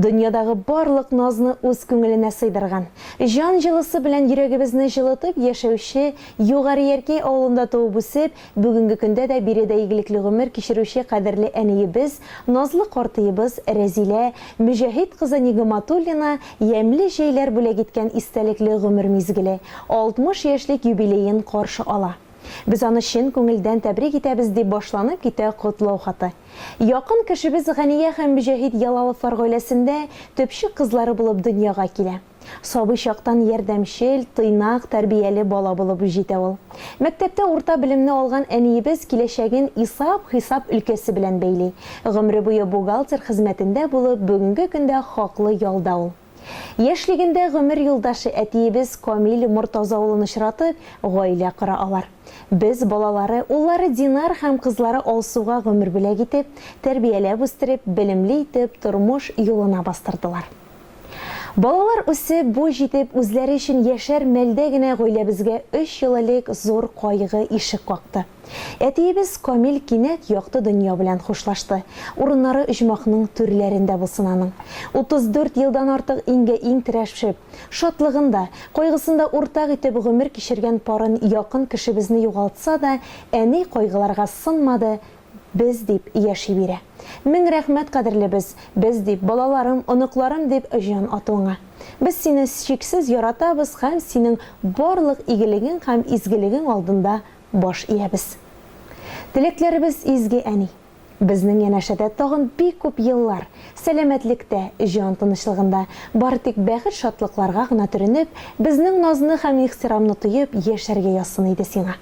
Дөньядагы барлык назны үз күңеленә сыйдырган. Жан җылысы белән йөрәгебезне җылытып яшәүче Югары Яркәй авылында туып үсеп, бүгенге көндә дә биредә игелекле гомер кичерүче кадерле әниебез, назлы картыебыз Рәзилә Мөҗәһит кызы Нигъмәтуллина ямьле җәйләр бүләк иткән истәлекле гомер мизгеле 60 яшьлек юбилеен каршы ала. Без аны чын күңелдән тәбрик итәбез дип башланып китә котлау хаты. Якын кешебез Гания һәм Мөҗәһит Ялаловлар гаиләсендә төпчек кызлары булып дөньяга килә. Сабый чактан ярдәмчел, тыйнак, тәрбияле бала булып җитә ул. Мәктәптә урта белемне алган әниебез киләчәген исап-хисап өлкәсе белән бәйли. Гомере буе бухгалтер хезмәтендә булып, бүгенге көндә хаклы ялда ул. Яшьлегендә гомер юлдашы әтиебез Камил Мортаза улын очратып, гаилә кора алар. Без балалары, уллары Динар һәм кызлары Алсуга гомер бүләк итеп, тәрбияләп үстереп, белемле итеп, тормыш юлына бастырдылар. Балалар үсеп, бу җитеп, үзләре өчен яшәр мәлдә генә гаиләбезгә 3 ел элек зур кайгы ишек какты. Әтиебез Камил кинәт якты дөнья белән хушлашты. Урыннары оҗмахның түрләрендә булсын аның. 34 елдан артык иң терәшеп, шатлыгында, кайгысында уртак итеп гомер кичергән парын якын кешебезне югалтса да, әни кайгыларга сынмады. Без дип яши бирә. Мең рәхмәт кадерлебез, без дип балаларым, оныкларым дип җан атуыңа. Без сине чиксез яратабыз һәм синең барлык игелегең һәм изгелегең алдында баш иябез. Теләкләребез изге әни. Безнең янәшәдә тагын бик күп еллар, сәламәтлектә, җан тынычлыгында, бары тик бәхет шатлыкларга гына төренеп, безнең назны һәм ихтирамны тоеп яшәргә ясын иде сиңа.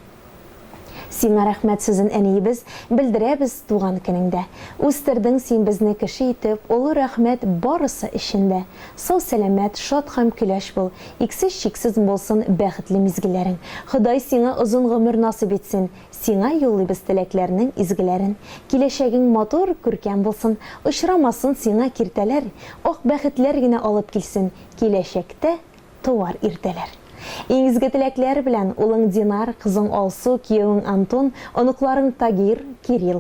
Сиңа рәхмәт сүзен әниебез белдерәбез туган көнеңдә. Үстердең син безне кеше итеп, олы рәхмәт барысы эчендә. Сау сәламәт, шат һәм көләч бул. Иксез-чиксез булсын бәхетле мизгелләрең. Ходай сиңа озын гомер насыйп итсен. Сиңа юллыйбыз теләкләрнең изгеләрен. Киләчәгең матур, күркәм булсын. Очрамасын сиңа киртәләр. Ак бәхетләр генә алып килсен. Киләчәктә туар иртәләр. Иң изге теләкләр белән улың Динар, кызың Алсу, киявең Антон, оныкларың Тагир, Кирилл.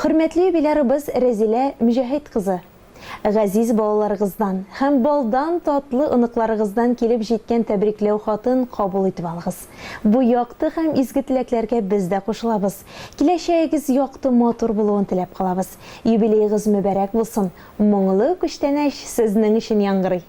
Хөрмәтле юбилярыбыз Рәзилә Мөҗәһит кызы. Газиз балаларыгыздан һәм балдан татлы оныкларыгыздан килеп җиткән тәбрикләү хатын кабул итеп алыгыз. Бу якты һәм изге теләкләргә без дә кушылабыз. Киләчәгегез якты матур булуын теләп калабыз. Юбилеегыз мүбәрәк булсын. Моңлы күчтәнәч сезнең өчен яңгырый.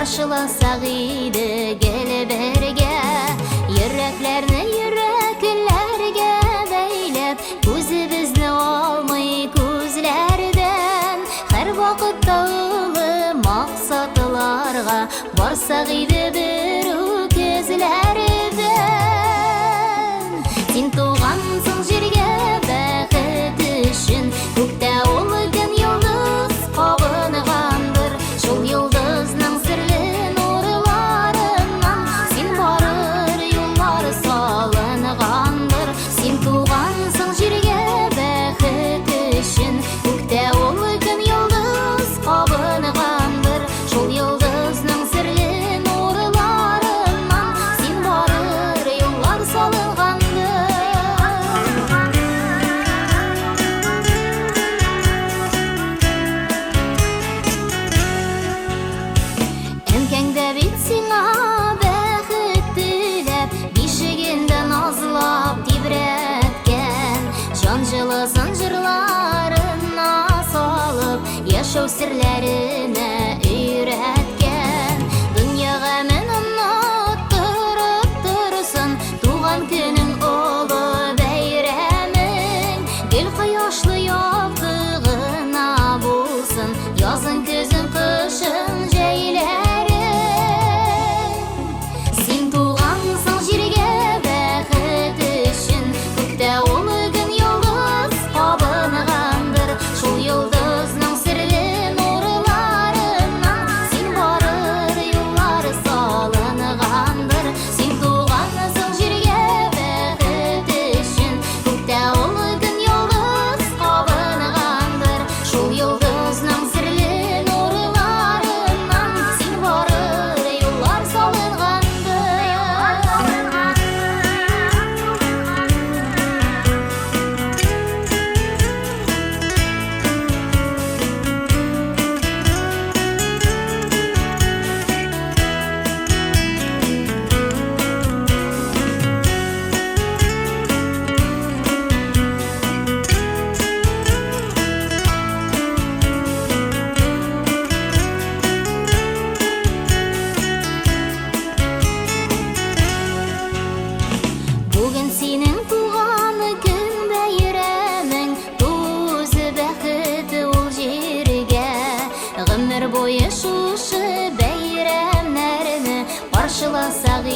Каршыласак иде гелбергә, йөрәкләрне йөрәкләргә бәйләп, күзебезне алмый күзләрдән, һәр вакытта улы максатларга барсак иде бер күзләрдән. Син тугансың җиргә бәхет өчен, күктә улган йолдыз кабынгандыр, шул йолдызның серләренә өйрәткән, дөньяга мен оныттырып торсын, туган көнең олы бәйрәмең, гөл кояшлы яктыгына булсын. болсын, язын көзін қышын жәйләрі. Сен туғансың жерге бәхет үшін, көкте ұлы күн йолдыз қабынғандыр. Шул йолдызның сірлі нұрларынан сен барыр юллар салынғандыр. Сен туғансың жерге бәхет үшін, көкте ұлы күн йолдыз қабынғандыр. Шул йолдызның сірлі нұрларынан сен барыр юллар салынғандыр. Бүгін сенің туғаны күн бәйрәмің, тузы бәхеті ол жерге. Ғұмыр бойы шушы бәйрәмнәріні қаршыласақ